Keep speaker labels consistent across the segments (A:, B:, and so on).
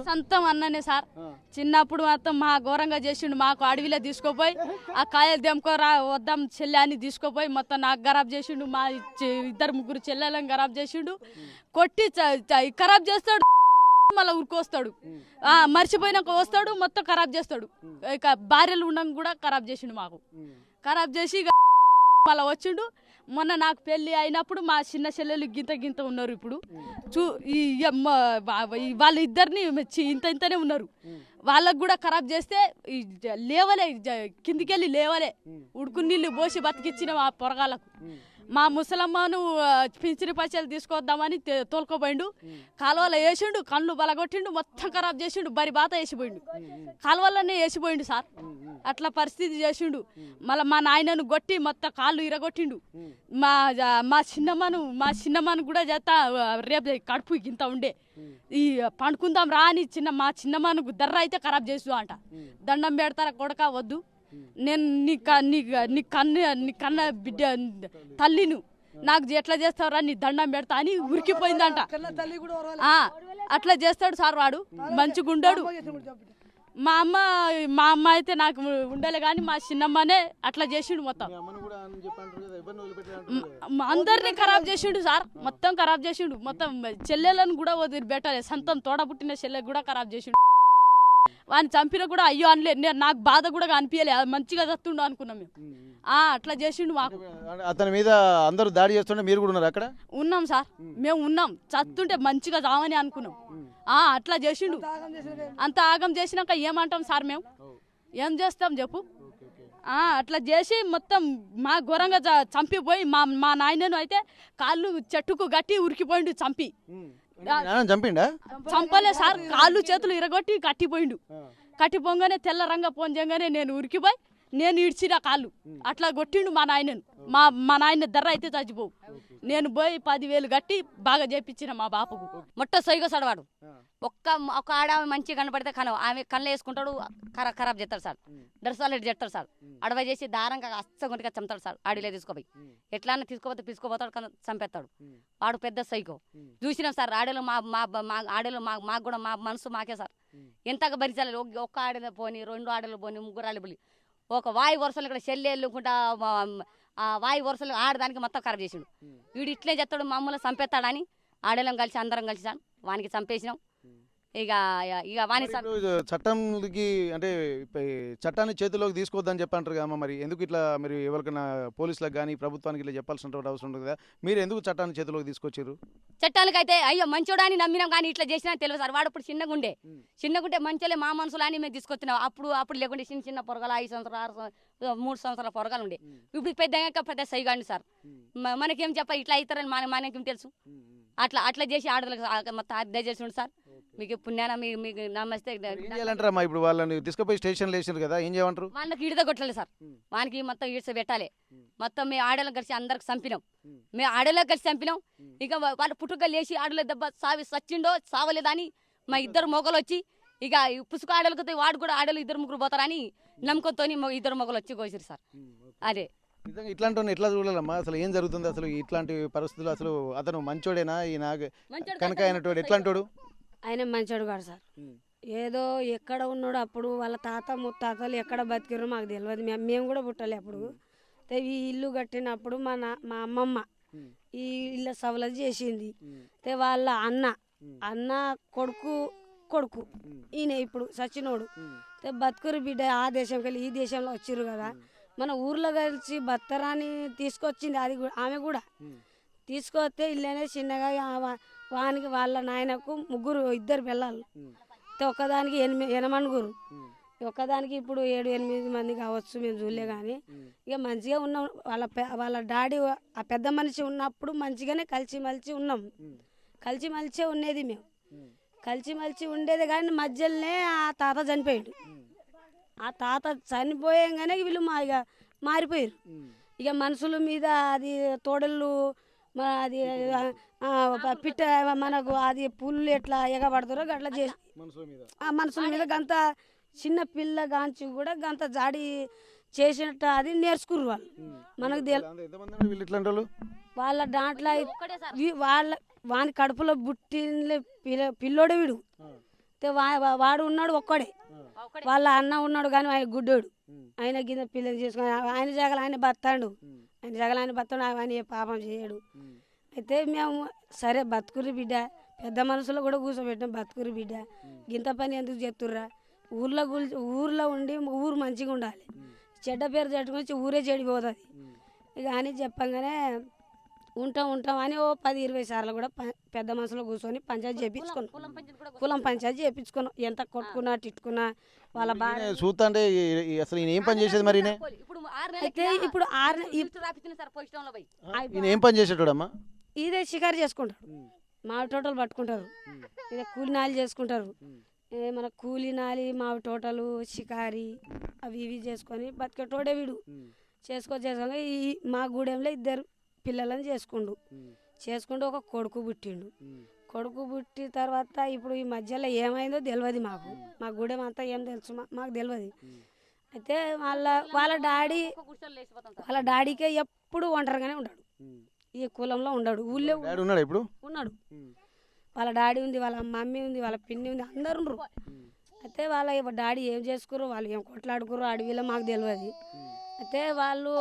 A: సొంతం అన్ననే సార్. చిన్నప్పుడు మొత్తం మా ఘోరంగా చేసిండు. మాకు అడవిలో తీసుకుపోయి ఆ కాయలు దెంకోరా వద్దాం చెల్లె అని తీసుకుపోయి మొత్తం నాకు ఖరాబ్ చేసిండు. మా ఇద్దరు ముగ్గురు చెల్లెలను ఖరాబ్ చేసిండు. కొట్టి ఖరాబ్ చేస్తాడు, మళ్ళీ ఉరికొస్తాడు. మర్చిపోయినాక వస్తాడు, మొత్తం ఖరాబ్ చేస్తాడు. ఇక భార్యలు ఉండడం కూడా ఖరాబ్ చేసిండు. మాకు ఖరాబ్ చేసి మళ్ళీ వచ్చిండు. మొన్న నాకు పెళ్ళి అయినప్పుడు మా చిన్న చెల్లెలు గింత గింత ఉన్నారు. ఇప్పుడు వాళ్ళ ఇద్దరిని ఇంతనే ఉన్నారు. వాళ్ళకు కూడా ఖరాబ్ చేస్తే లేవలే, కిందికెళ్ళి లేవలే. ఉడుకు నీళ్ళు పోసి బతికిచ్చిన ఆ పొరగాళ్ళకు. మా ముసలమ్మను పింఛని పైసలు తీసుకొద్దామని తోలుకోపోయిండు. కాలువలో వేసిండు, కళ్ళు బలగొట్టిండు, మొత్తం ఖరాబ్ చేసిండు. బరి బాత వేసిపోయిండు, కాలువలోనే వేసిపోయిండు సార్. అట్లా పరిస్థితి చేసిండు. మళ్ళీ మా నాయనను కొట్టి మొత్తం కాళ్ళు ఇరగొట్టిండు. మా చిన్నమ్మను కూడా చేస్తా రేపు కడుపు ఇంత ఉండే ఈ పండుకుందాం రా అని మా చిన్నమ్మను దర్ర అయితే ఖరాబ్ చేసు అంట. దండం పెడతారా కొడక వద్దు, నేను నీ కన్న బిడ్డ తల్లిను, నాకు ఎట్లా చేస్తావురా నీ దండం పెడతా అని ఉరికిపోయిందంట. అట్లా చేస్తాడు సార్ వాడు. మంచిగుండాడు. మా అమ్మ అయితే నాకు ఉండలే కానీ మా చిన్నమ్మనే అట్లా చేసిండు. మొత్తం అందరినీ ఖరాబ్ చేసిండు సార్. మొత్తం ఖరాబ్ చేసిండు. మొత్తం చెల్లెలను కూడా వదిలిపెట్టాలి. సొంతం తోడ పుట్టిన చెల్లె కూడా ఖరాబ్ చేసిండు. వాడిని చంపిన కూడా అయ్యో అనలే. నాకు బాధ కూడా అనిపించలే. మంచిగా చస్తుండు అనుకున్నాం మేము. అట్లా చేసిండు. మాకు
B: అతని మీద అందరూ దాడి చేస్తుంటే మీరు కూడా ఉన్నారు అక్కడ?
A: ఉన్నాం సార్, మేము ఉన్నాం. చస్తుంటే మంచిగా చావని అనుకున్నాం. అట్లా చేసిండు. అంత ఆగం చేసినాక ఏమంటాం సార్? మేము ఏం చేస్తాం చెప్పు? అట్లా చేసి మొత్తం మా ఘోరంగా చంపిపోయి మా నాయనను అయితే కాళ్ళు చెట్టుకు గట్టి ఉరికిపోయిండు. చంపలే సార్, కాళ్ళు చేతులు ఇరగొట్టి కట్టిపోయిండు. కట్టిపోగానే తెల్ల రంగ పోంజంగానే నేను ఉరికిపోయి నేను ఇడ్చిన కాళ్ళు అట్లా కొట్టిండు మా నాయనను. మా నాయన దర్ర అయితే చచ్చిపోవు. నేను పోయి 10,000 కట్టి బాగా చేపించిన మా బాపుకు. మొట్ట సైగో సడవాడు. ఒక్క ఆడ మంచిగా కనపడితే ఆమె కళ్ళు వేసుకుంటాడు, ఖరాబ్ చేస్తాడు సార్. దర్శనాలు చేస్తాడు సార్. అడవి చేసి దారంగా అస్సగొంటిగా చంపుతాడు సార్. ఆడిలో తీసుకుపోయి ఎట్లా తీసుకుపోతాడు, చంపేస్తాడు. వాడు పెద్ద సైకో. చూసినాం సార్. ఆడలో ఆడలో మాకు కూడా మా మనసు మాకే సార్. ఎంతగా భరించాలి. ఒక్క ఆడలో పోని, 2 ఆడలు పోని, 3 ఆడలు పోని, ఒక వాయు వరుసలు ఇక్కడ చెల్లెళ్ళుకుంటా వాయు వరుసలు ఆడదానికి మొత్తం ఖరాబ్ చేసిండు. వీడు ఇట్లే చెప్తాడు, మమ్మల్ని చంపేస్తాడని ఆడేళ్ళం కలిసి అందరం కలిసి వానికి చంపేసినాం. ఇక వాని
B: చట్టంకి అంటే చట్టాన్ని చేతిలోకి తీసుకోవద్దని చెప్పంటారు కదా. మరి ఎందుకు ఇట్లా మీరు ఎవరికైనా పోలీసులకు కానీ ప్రభుత్వానికి ఇట్లా చెప్పాల్సిన అవసరం ఉంటుంది కదా. మీరు ఎందుకు చట్టాన్ని చేతిలోకి తీసుకొచ్చారు?
A: చట్టానికి అయితే అయ్యో మంచోడా అని నమ్మినాం కానీ ఇట్లా చేసినా తెలియదు సార్. వాడు ఇప్పుడు చిన్నగుండే మంచోలే మా మనసులో అని మేము తీసుకొచ్చినాం. అప్పుడు లేకుంటే చిన్న పొరగాలు 5 సంవత్సరాలు 3 సంవత్సరాల పొరగాలు ఉండే. ఇప్పుడు పెద్ద సైగాండి సార్. మనకేం చెప్ప ఇట్లా అవుతారని మనకేం తెలుసు. అట్లా చేసి ఆడలకు మొత్తం అద్దె చేసి సార్. మీకు పుణ్యాన మీకు నమస్తే.
B: ఇప్పుడు వాళ్ళని తీసుకుపోయి స్టేషన్లో వేసారు కదా, ఏం చేయమంటారు?
A: వాళ్ళకి ఈడద కొట్టలేదు సార్. వానికి మొత్తం ఈడ్చ పెట్టాలి. మొత్తం మేము ఆడలో కలిసి అందరికి చంపినాం. మేము ఆడలో కలిసి చంపినాం. ఇక వాళ్ళు పుట్టుక లేచి ఆడలో దెబ్బ సచ్చిండో సావలేదని మా 2 మొగలు వచ్చి ఇక పుసుకు ఆడలకి వాడు కూడా ఆడలు 2 ముగ్గురు పోతారని నమ్మకంతో 2 మొగలు వచ్చి కోసారు సార్. అదే
B: ఇట్లాంటి ఎట్లా చూడాలమ్మా? అసలు ఏం జరుగుతుంది అసలు ఇట్లాంటి పరిస్థితులు? అసలు అతను మంచోడేనా? ఈ కనుక అయినట్టు ఎట్లాంటోడు?
C: ఆయన మంచోడు కాదు సార్. ఏదో ఎక్కడ ఉన్నాడు అప్పుడు వాళ్ళ తాత ముత్తాతలు ఎక్కడ బతికిరో మాకు తెలియదు. మేము కూడా పుట్టాలి అప్పుడు. ఈ ఇల్లు కట్టినప్పుడు మా అమ్మమ్మ ఈ ఇల్లు సవలతి చేసింది. వాళ్ళ అన్న కొడుకు ఈయన ఇప్పుడు సచినోడు బతుకురు బిడ్డ. ఆ దేశంకి వెళ్ళి ఈ దేశంలో వచ్చిర్రు కదా. మన ఊర్లో కలిసి బత్తరాని తీసుకొచ్చింది. అది ఆమె కూడా తీసుకొస్తే ఇల్లనే చిన్నగా వానికి వాళ్ళ నాయనకు 2 పిల్లలు. ఒకదానికి 8 ఒకదానికి ఇప్పుడు 7-8 మంది కావచ్చు, మేము చూడలే. కానీ ఇక మంచిగా ఉన్నాం. వాళ్ళ డాడీ ఆ పెద్ద మనిషి ఉన్నప్పుడు మంచిగానే కలిసిమెలిసి ఉన్నాం. కలిసిమెలిసే ఉండేది మేము. కలిసిమెలిసి ఉండేది కానీ మధ్యలోనే ఆ తాత చనిపోయాడు. ఆ తాత చనిపోయంగానే వీళ్ళు ఇక మారిపోయారు. ఇక మనుషుల మీద అది తోడళ్ళు అది పిట్ట మనకు అది పుల్లు ఎట్లా ఎగబడతారో అట్లా చేసి ఆ మనుషుల మీద గంత చిన్న పిల్ల గాంచి కూడా గంత జాడి చేసినట్టు అది నేర్చుకుర్రు వాళ్ళు. మనకు వాళ్ళ దాంట్లో వాని కడుపులో పుట్టిన పిల్లోడు వీడు వాడు ఉన్నాడు ఒక్కడే వాళ్ళ అన్న ఉన్నాడు కానీ ఆయన గుడ్డోడు ఆయన కింద పిల్లలు చేసుకుని ఆయన జగలు ఆయన బతాడు ఆయన ఏ పాపం చేయడు అయితే మేము సరే బతుకురి బిడ్డ పెద్ద మనసులో కూడా కూర్చోబెట్టాం బతుకురి బిడ్డ గింత పని ఎందుకు చేస్తుర్రా ఊర్లో ఉండి ఊరు మంచిగా ఉండాలి చెడ్డ పేరు చెట్టుకొచ్చి ఊరే చెడిపోతుంది ఇక అని చెప్పగానే ఉంటాం అని ఓ 10-20 సార్లు కూడా పెద్ద మనసులో కూర్చొని పంచాయతీ చేయించుకున్నాం కులం పంచాయతీ చేయించుకున్నాం ఎంత కొట్టుకున్నా తిట్టుకున్నా వాళ్ళ బాగా
B: చూస్తా అంటే అసలు ఈయన ఏం పని చేసేది మరి
C: అయితే ఇప్పుడు
B: ఈయన ఏం పని చేసేటోడమ్మా
C: ఇదే షికారు చేసుకుంటారు మావి తోటలు పట్టుకుంటారు ఇదే కూలినాలి చేసుకుంటారు మన కూలినాలి మావి తోటలు షికారి అవి ఇవి చేసుకొని బతికేటోడే వీడు చేసుకొని ఈ మా గూడెంలో 2 పిల్లలను చేసుకుంటూ ఒక కొడుకు పుట్టిండు కొడుకు పుట్టిన తర్వాత ఇప్పుడు ఈ మధ్యలో ఏమైందో తెలియదు మా గూడెం అంతా ఏం తెలుసు మాకు తెలియదు అయితే వాళ్ళ డాడీకే ఎప్పుడు ఒంటరిగానే ఉన్నాడు ఈ కులంలో ఉన్నాడు ఊళ్ళో
B: ఉన్నాడు ఇప్పుడు
C: ఉన్నాడు వాళ్ళ డాడీ ఉంది వాళ్ళ మమ్మీ ఉంది వాళ్ళ పిన్ని ఉంది అందరు ఉండరు అయితే వాళ్ళ డాడీ ఏం చేసుకుర్రు వాళ్ళు ఏం కొట్లాడుకుర్రు అడవిలో మాకు తెలియదు అయితే వాళ్ళు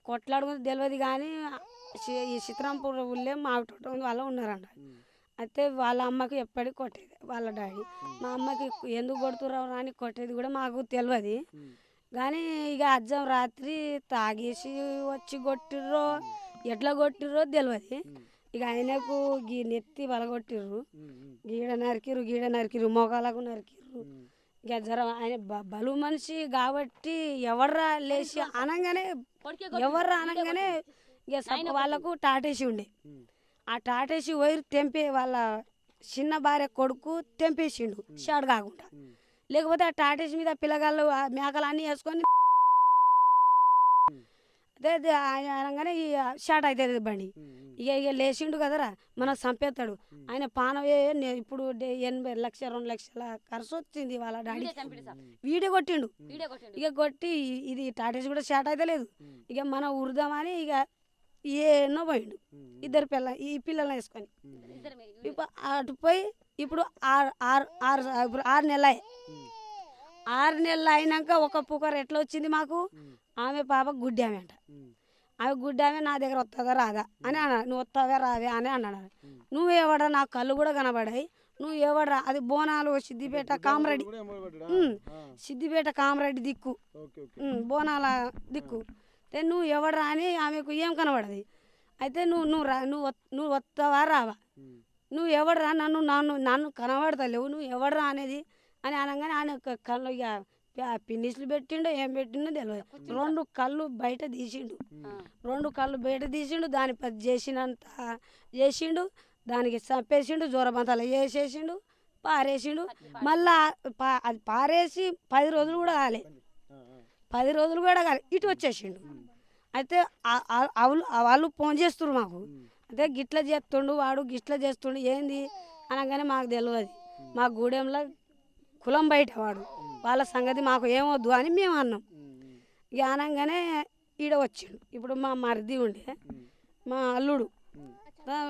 C: కొట్లాడుకుని తెలియదు కానీ ఈ చిత్రాంపూర్ ఊళ్ళో మా తోట వాళ్ళు ఉన్నారంట అయితే వాళ్ళ అమ్మకి ఎప్పటికి కొట్టేది వాళ్ళ డాడీ మా అమ్మకి ఎందుకు కొడుతుర్రావు అని కొట్టేది కూడా మాకు తెలియదు కానీ ఇక అజ్జం రాత్రి తాగేసి వచ్చి కొట్టిర్రో ఎట్లా కొట్టిర్రో తెలియదు ఇక ఆయనకు గీ నెత్తి వలగొట్టిర్రు గీడ నరికిర్రు మోకాలకు నరికిర్రు ఇక ఆయన బలు మనిషి కాబట్టి ఎవర్రా లేచి అనగానే ఇక వాళ్ళకు టాటేసి ఉండే ఆ టాటేసి వైరు తెంపే వాళ్ళ చిన్న భార్య కొడుకు తెంపేసిండు షాడ్ కాకుండా లేకపోతే ఆ టాటేసి మీద పిల్లగాళ్ళు మేకలు అన్నీ వేసుకొని అదే అనగానే షార్ట్ అవుతుంది బండి ఇక లేచిండు కదరా మనకు చంపేస్తాడు ఆయన పానవే ఇప్పుడు 80 లక్షలు 2 లక్షల ఖర్చు వచ్చింది వాళ్ళ డాడీ వీడియో కొట్టిండు ఇక కొట్టి ఇది టాటేసి కూడా షార్ట్ అయితే లేదు ఇక మనం ఉరుదామని ఇక ఎన్నో పోయిండు ఈ పిల్లల్ని వేసుకొని అటు పోయి ఇప్పుడు 6 నెలలు 6 నెలలు అయినాక ఒక పుకర్ ఎట్లా వచ్చింది మాకు ఆమె పాప గుడ్డామె అంట ఆమె గుడ్డామె నా దగ్గర వస్తుందా రాదా అని అన్నాడు నువ్వు వస్తావే రావే అని అన్నాడు నువ్వేవడరా నాకు కళ్ళు కూడా కనబడాయి నువ్వేవడరా అది బోనాలు సిద్దిపేట కామరెడ్డి దిక్కు బోనాల దిక్కు నువ్వు ఎవడరా అని ఆమెకు ఏం కనబడది అయితే నువ్వు వస్తావా రావా నువ్వు ఎవడరా నన్ను కనబడతలేవు నువ్వు ఎవడరా అనేది అని అనగానే ఆయన కళ్ళు ఇక పిన్నిస్లు పెట్టిండో ఏం పెట్టిండో తెలియదు 2 కళ్ళు బయట తీసిండు దాని చేసినంత చేసిండు దానికి చంపేసిండు జ్వరబంతాలు వేసేసిండు పారేసిండు మళ్ళా అది పారేసి 10 రోజులు కూడా కాలే 10 రోజులు కూడా కాలే ఇటు వచ్చేసిండు అయితే వాళ్ళు ఫోన్ చేస్తున్నారు మాకు అయితే గిట్ల చేస్తుండు వాడు గిట్ల చేస్తుండు ఏంది అనగానే మాకు తెలియదు మా గూడెంలో కులం బయట వాడు వాళ్ళ సంగతి మాకు ఏమొద్దు అని మేము అన్నాం ఇక అనగానే ఈడ వచ్చిండు ఇప్పుడు మా మరిది ఉండే మా అల్లుడు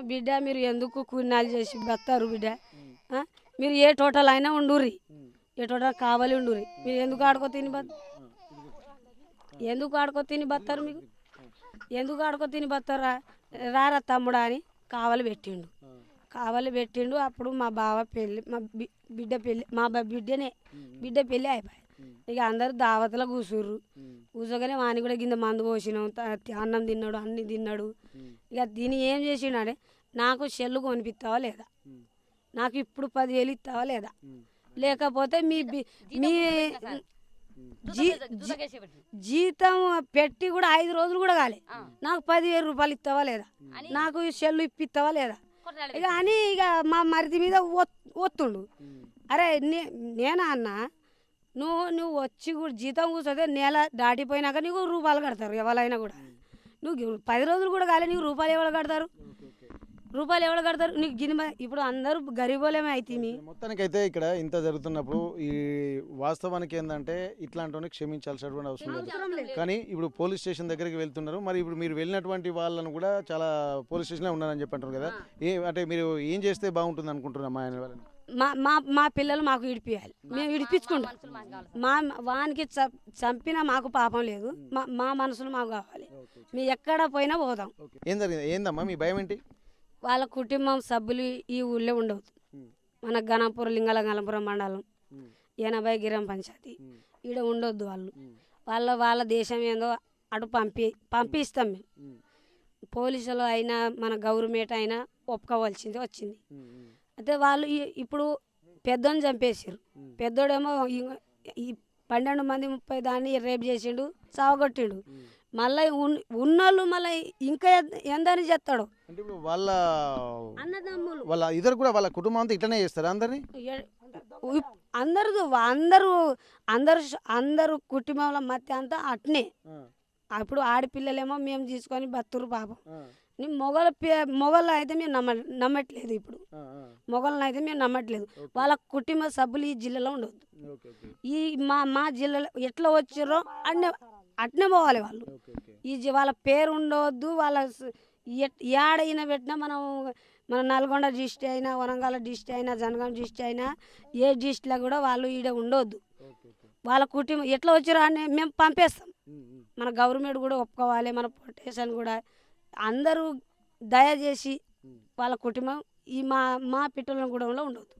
C: బిడ్డ మీరు ఎందుకు కూలినాలు చేసి బతారు బిడ్డ మీరు ఏ టోటల్ అయినా ఉండుర్రి ఏ టోటల్ కావాలి ఉండుర్రి మీరు ఎందుకు ఆడుకో తిని బతారు మీకు ఎందుకు ఆడుకో తిని బతారా రారా తమ్ముడా అని కావాలి పెట్టిండు అప్పుడు మా బావ పెళ్ళి మా బిడ్డ పెళ్ళి బిడ్డ పెళ్ళి అయిపోయి ఇక అందరు దావతలో కూర్చోగానే వాని కూడా కింద మందు పోసినాం అన్నం తిన్నాడు అన్ని తిన్నాడు ఇక దీన్ని ఏం చేసిండే నాకు సెల్లు కొనిపిస్తావా లేదా నాకు ఇప్పుడు 10,000 ఇస్తావా లేదా లేకపోతే మీ జీతం పెట్టి కూడా 5 రోజులు కూడా కాలే నాకు 10,000 రూపాయలు ఇస్తావా లేదా నాకు సెల్లు ఇప్పిస్తావా లేదా ఇక అని ఇక మా మరిది మీద ఒత్తుండు అరే నేనా అన్న నువ్వు వచ్చి కూడా జీతం కూర్చోతే నెల దాటిపోయినాక నీకు రూపాయలు కడతారు ఎవరైనా కూడా నువ్వు 10 రోజులు కూడా కాలే నీకు రూపాయలు ఎవరు కడతారు రూపాయలు ఎవరు కడతారు నీకు ఇప్పుడు అందరూ గరీబోలేమే అయితే
B: మొత్తానికైతే ఇక్కడ ఇంత జరుగుతున్నప్పుడు ఈ వాస్తవానికి ఏంటంటే ఇట్లాంటి క్షమించాల్సినటువంటి అవసరం లేదు. కానీ ఇప్పుడు పోలీస్ స్టేషన్ దగ్గరికి వెళ్తున్నారు. మరి ఇప్పుడు మీరు వెళ్ళినటువంటి వాళ్ళను కూడా చాలా పోలీస్ స్టేషన్లో ఉన్నారని చెప్పి అంటారు కదా. అంటే మీరు ఏం చేస్తే బాగుంటుంది అనుకుంటున్నారు మా ఆయన వాళ్ళని?
C: మా పిల్లలు మాకు ఇడిపియాలి, మేము ఇడిపించుకుంటాం. వానికి చంపినా మాకు పాపం లేదు, మా మనసులు మాకు కావాలి. మేము ఎక్కడ పోయినా పోదాం.
B: ఏం జరిగింది? ఏందమ్మా మీ భయం ఏంటి?
C: వాళ్ళ కుటుంబం సభ్యులు ఈ ఊళ్ళో ఉండవు. మన గణపురం గణపురం మండలం 80 గిరం పంచాయతీ ఈడ ఉండొద్దు. వాళ్ళ దేశం ఏందో అటు పంపిస్తాం మేము. పోలీసులు అయినా మన గవర్నమెంట్ అయినా ఒప్పుకోవాల్సింది వచ్చింది. అయితే వాళ్ళు ఇప్పుడు పెద్దోని చంపేసారు. పెద్దోడేమో ఈ 12 మంది 30 దాన్ని రేపు చేసిండు, సావగొట్టిండు. మళ్ళీ ఉన్నోళ్ళు మళ్ళీ ఇంకా ఎందరిని చేస్తాడు.
B: అంటే ఇప్పుడు వాళ్ళ
C: అన్నదమ్ములు
B: వాళ్ళ ఇద్దరు కూడా వాళ్ళ కుటుంబం అంతా ఇట్లనే చేస్తారు అందరినీ.
C: అందరు కుటుంబంలో మధ్య అంతా అట్నే. అప్పుడు ఆడపిల్లలేమో మేము తీసుకొని బతురు పాపం. మొగళ్ళు అయితే మేము నమ్మట్లేదు. ఇప్పుడు మొగళ్ళని అయితే మేము నమ్మట్లేదు. వాళ్ళ కుటుంబ సభ్యులు ఈ జిల్లాలో ఉండవద్దు. ఈ మా జిల్లాలో ఎట్లా వచ్చారో అట్నే పోవాలి వాళ్ళు. వాళ్ళ పేరు ఉండవద్దు. వాళ్ళ ఏడైనా పెట్టినా మన నల్గొండ డిస్ట్రిక్ట్ అయినా, వరంగల్ డిస్ట్రిక్ట్ అయినా, జనగాం డిస్ట్రిక్ట్ అయినా, ఏ డిస్ట్రిక్ట్లో కూడా వాళ్ళు ఈడ ఉండవద్దు. వాళ్ళ కుటుంబం ఎట్లా వచ్చారో అని మేము పంపేస్తాం. మన గవర్నమెంట్ కూడా ఒప్పుకోవాలి, మన పొలిటీషియన్ కూడా అందరూ దయచేసి వాళ్ళ కుటుంబం ఈ మా పిట్టల గూడెంలో ఉండవద్దు.